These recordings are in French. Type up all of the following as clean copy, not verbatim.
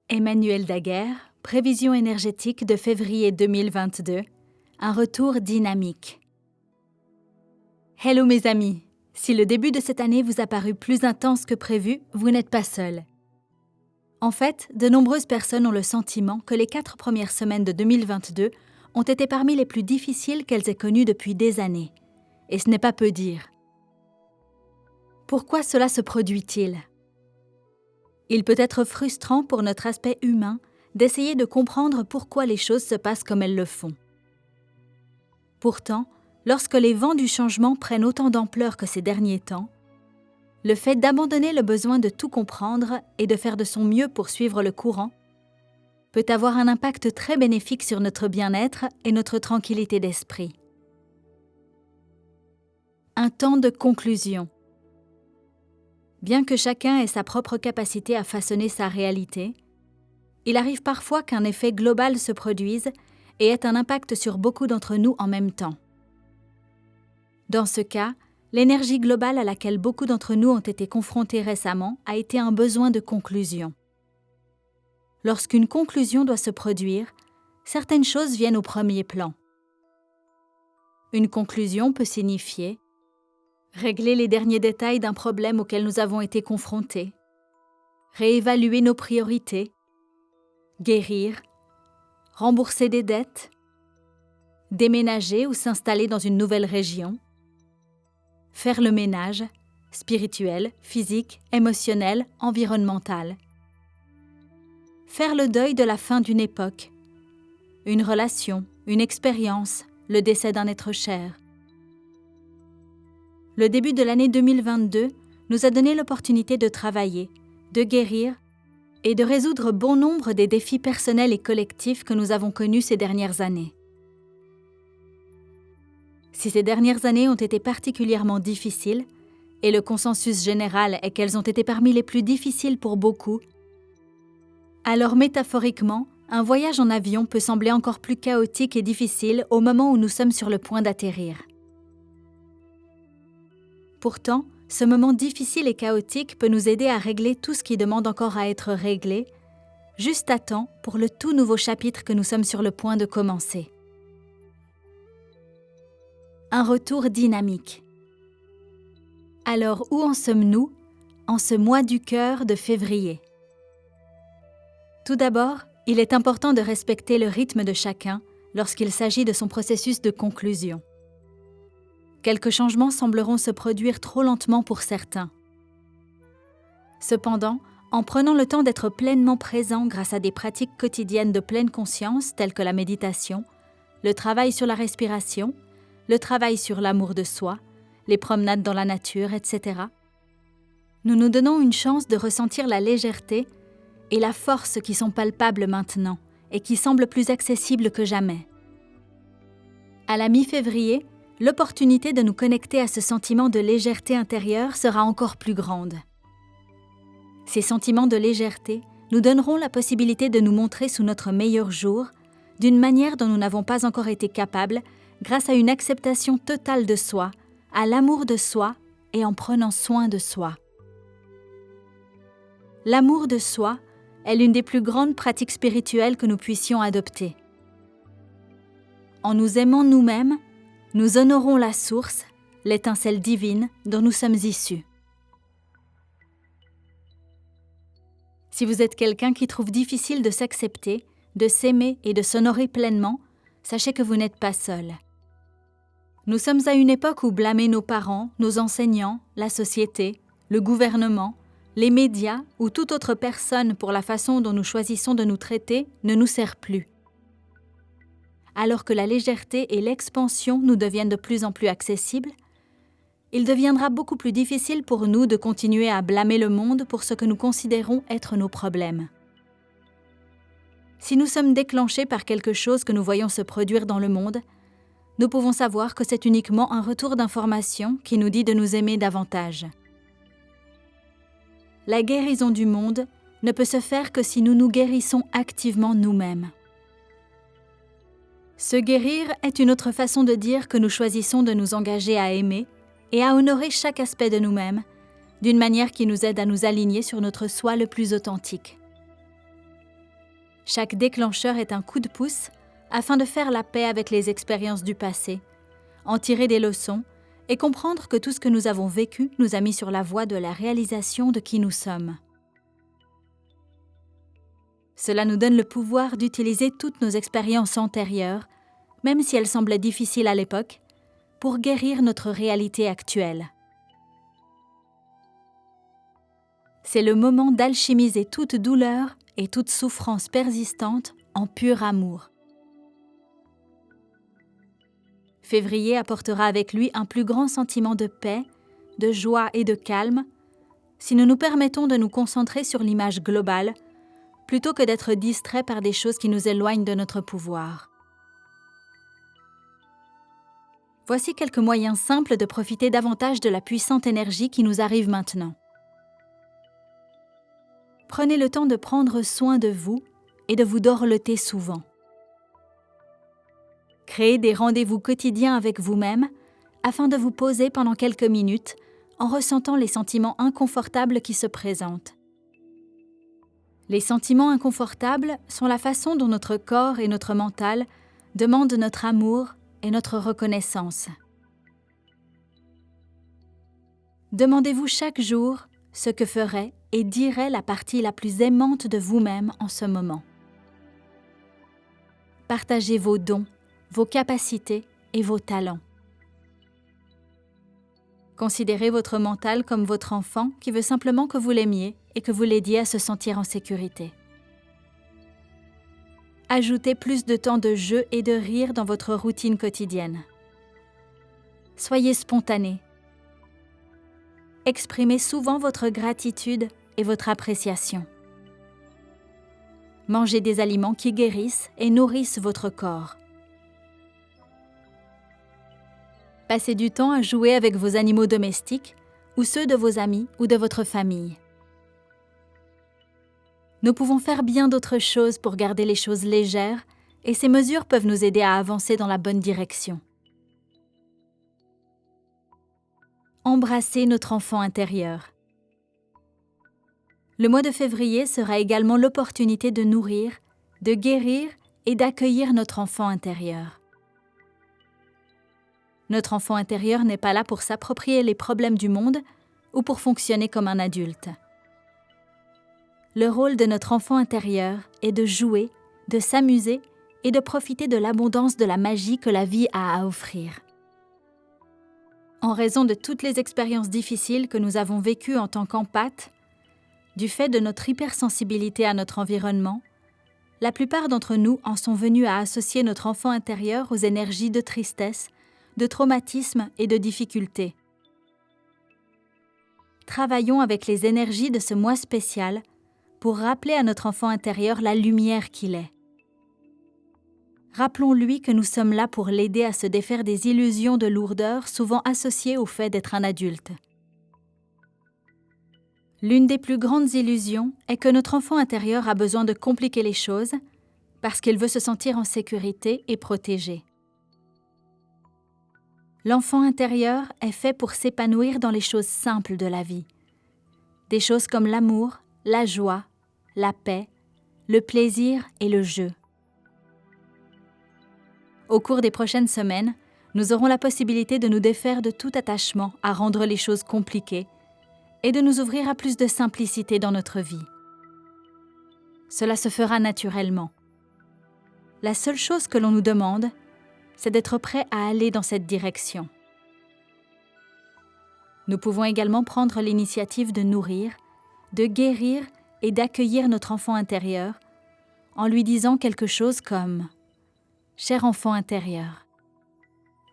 Emmanuel Daguerre, prévision énergétique de février 2022, un retour dynamique. Hello mes amis, si le début de cette année vous a paru plus intense que prévu, vous n'êtes pas seuls. En fait, de nombreuses personnes ont le sentiment que les 4 premières semaines de 2022 ont été parmi les plus difficiles qu'elles aient connues depuis des années. Et ce n'est pas peu dire. Pourquoi cela se produit-il ? Il peut être frustrant pour notre aspect humain d'essayer de comprendre pourquoi les choses se passent comme elles le font. Pourtant, lorsque les vents du changement prennent autant d'ampleur que ces derniers temps, le fait d'abandonner le besoin de tout comprendre et de faire de son mieux pour suivre le courant peut avoir un impact très bénéfique sur notre bien-être et notre tranquillité d'esprit. Un temps de conclusion. Bien que chacun ait sa propre capacité à façonner sa réalité, il arrive parfois qu'un effet global se produise et ait un impact sur beaucoup d'entre nous en même temps. Dans ce cas, l'énergie globale à laquelle beaucoup d'entre nous ont été confrontés récemment a été un besoin de conclusion. Lorsqu'une conclusion doit se produire, certaines choses viennent au premier plan. Une conclusion peut signifier régler les derniers détails d'un problème auquel nous avons été confrontés, réévaluer nos priorités, guérir, rembourser des dettes, déménager ou s'installer dans une nouvelle région, faire le ménage, spirituel, physique, émotionnel, environnemental, faire le deuil de la fin d'une époque, une relation, une expérience, le décès d'un être cher. Le début de l'année 2022 nous a donné l'opportunité de travailler, de guérir et de résoudre bon nombre des défis personnels et collectifs que nous avons connus ces dernières années. Si ces dernières années ont été particulièrement difficiles, et le consensus général est qu'elles ont été parmi les plus difficiles pour beaucoup, alors métaphoriquement, un voyage en avion peut sembler encore plus chaotique et difficile au moment où nous sommes sur le point d'atterrir. Pourtant, ce moment difficile et chaotique peut nous aider à régler tout ce qui demande encore à être réglé, juste à temps pour le tout nouveau chapitre que nous sommes sur le point de commencer. Un retour dynamique. Alors où en sommes-nous en ce mois du cœur de février ? Tout d'abord, il est important de respecter le rythme de chacun lorsqu'il s'agit de son processus de conclusion. Quelques changements sembleront se produire trop lentement pour certains. Cependant, en prenant le temps d'être pleinement présent grâce à des pratiques quotidiennes de pleine conscience telles que la méditation, le travail sur la respiration, le travail sur l'amour de soi, les promenades dans la nature, etc., nous nous donnons une chance de ressentir la légèreté et la force qui sont palpables maintenant et qui semblent plus accessibles que jamais. À la mi-février, l'opportunité de nous connecter à ce sentiment de légèreté intérieure sera encore plus grande. Ces sentiments de légèreté nous donneront la possibilité de nous montrer sous notre meilleur jour, d'une manière dont nous n'avons pas encore été capables, grâce à une acceptation totale de soi, à l'amour de soi et en prenant soin de soi. L'amour de soi est l'une des plus grandes pratiques spirituelles que nous puissions adopter. En nous aimant nous-mêmes, nous honorons la source, l'étincelle divine dont nous sommes issus. Si vous êtes quelqu'un qui trouve difficile de s'accepter, de s'aimer et de s'honorer pleinement, sachez que vous n'êtes pas seul. Nous sommes à une époque où blâmer nos parents, nos enseignants, la société, le gouvernement, les médias ou toute autre personne pour la façon dont nous choisissons de nous traiter ne nous sert plus. Alors que la légèreté et l'expansion nous deviennent de plus en plus accessibles, il deviendra beaucoup plus difficile pour nous de continuer à blâmer le monde pour ce que nous considérons être nos problèmes. Si nous sommes déclenchés par quelque chose que nous voyons se produire dans le monde, nous pouvons savoir que c'est uniquement un retour d'information qui nous dit de nous aimer davantage. La guérison du monde ne peut se faire que si nous nous guérissons activement nous-mêmes. Se guérir est une autre façon de dire que nous choisissons de nous engager à aimer et à honorer chaque aspect de nous-mêmes, d'une manière qui nous aide à nous aligner sur notre soi le plus authentique. Chaque déclencheur est un coup de pouce afin de faire la paix avec les expériences du passé, en tirer des leçons et comprendre que tout ce que nous avons vécu nous a mis sur la voie de la réalisation de qui nous sommes. Cela nous donne le pouvoir d'utiliser toutes nos expériences antérieures, même si elles semblaient difficiles à l'époque, pour guérir notre réalité actuelle. C'est le moment d'alchimiser toute douleur et toute souffrance persistante en pur amour. Février apportera avec lui un plus grand sentiment de paix, de joie et de calme si nous nous permettons de nous concentrer sur l'image globale plutôt que d'être distraits par des choses qui nous éloignent de notre pouvoir. Voici quelques moyens simples de profiter davantage de la puissante énergie qui nous arrive maintenant. Prenez le temps de prendre soin de vous et de vous dorloter souvent. Créez des rendez-vous quotidiens avec vous-même afin de vous poser pendant quelques minutes en ressentant les sentiments inconfortables qui se présentent. Les sentiments inconfortables sont la façon dont notre corps et notre mental demandent notre amour et notre reconnaissance. Demandez-vous chaque jour ce que ferait et dirait la partie la plus aimante de vous-même en ce moment. Partagez vos dons, vos capacités et vos talents. Considérez votre mental comme votre enfant qui veut simplement que vous l'aimiez et que vous l'aidiez à se sentir en sécurité. Ajoutez plus de temps de jeu et de rire dans votre routine quotidienne. Soyez spontané. Exprimez souvent votre gratitude et votre appréciation. Mangez des aliments qui guérissent et nourrissent votre corps. Passez du temps à jouer avec vos animaux domestiques ou ceux de vos amis ou de votre famille. Nous pouvons faire bien d'autres choses pour garder les choses légères et ces mesures peuvent nous aider à avancer dans la bonne direction. Embrassez notre enfant intérieur. Le mois de février sera également l'opportunité de nourrir, de guérir et d'accueillir notre enfant intérieur. Notre enfant intérieur n'est pas là pour s'approprier les problèmes du monde ou pour fonctionner comme un adulte. Le rôle de notre enfant intérieur est de jouer, de s'amuser et de profiter de l'abondance de la magie que la vie a à offrir. En raison de toutes les expériences difficiles que nous avons vécues en tant qu'empathes, du fait de notre hypersensibilité à notre environnement, la plupart d'entre nous en sont venus à associer notre enfant intérieur aux énergies de tristesse, de traumatisme et de difficulté. Travaillons avec les énergies de ce mois spécial pour rappeler à notre enfant intérieur la lumière qu'il est. Rappelons-lui que nous sommes là pour l'aider à se défaire des illusions de lourdeur souvent associées au fait d'être un adulte. L'une des plus grandes illusions est que notre enfant intérieur a besoin de compliquer les choses parce qu'il veut se sentir en sécurité et protégé. L'enfant intérieur est fait pour s'épanouir dans les choses simples de la vie. Des choses comme l'amour, la joie, la paix, le plaisir et le jeu. Au cours des prochaines semaines, nous aurons la possibilité de nous défaire de tout attachement à rendre les choses compliquées et de nous ouvrir à plus de simplicité dans notre vie. Cela se fera naturellement. La seule chose que l'on nous demande, c'est d'être prêt à aller dans cette direction. Nous pouvons également prendre l'initiative de nourrir, de guérir et d'accueillir notre enfant intérieur en lui disant quelque chose comme « Cher enfant intérieur,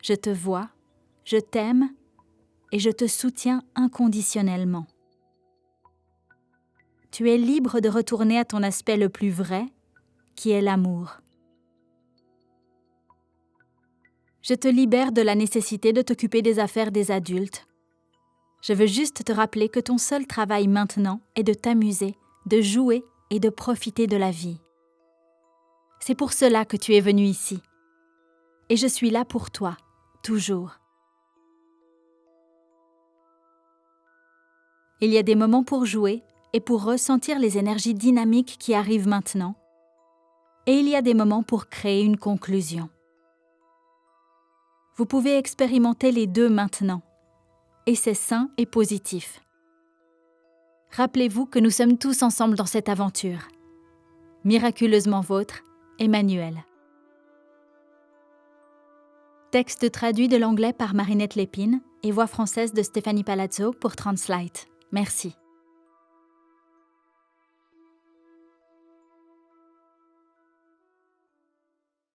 je te vois, je t'aime et je te soutiens inconditionnellement. Tu es libre de retourner à ton aspect le plus vrai, qui est l'amour. Je te libère de la nécessité de t'occuper des affaires des adultes. Je veux juste te rappeler que ton seul travail maintenant est de t'amuser, de jouer et de profiter de la vie. C'est pour cela que tu es venu ici. Et je suis là pour toi, toujours. Il y a des moments pour jouer et pour ressentir les énergies dynamiques qui arrivent maintenant. et il y a des moments pour créer une conclusion. Vous pouvez expérimenter les deux maintenant, et c'est sain et positif. Rappelez-vous que nous sommes tous ensemble dans cette aventure. Miraculeusement vôtre, Emmanuel. Texte traduit de l'anglais par Marinette Lépine et voix française de Stéphanie Palazzo pour Translate. Merci.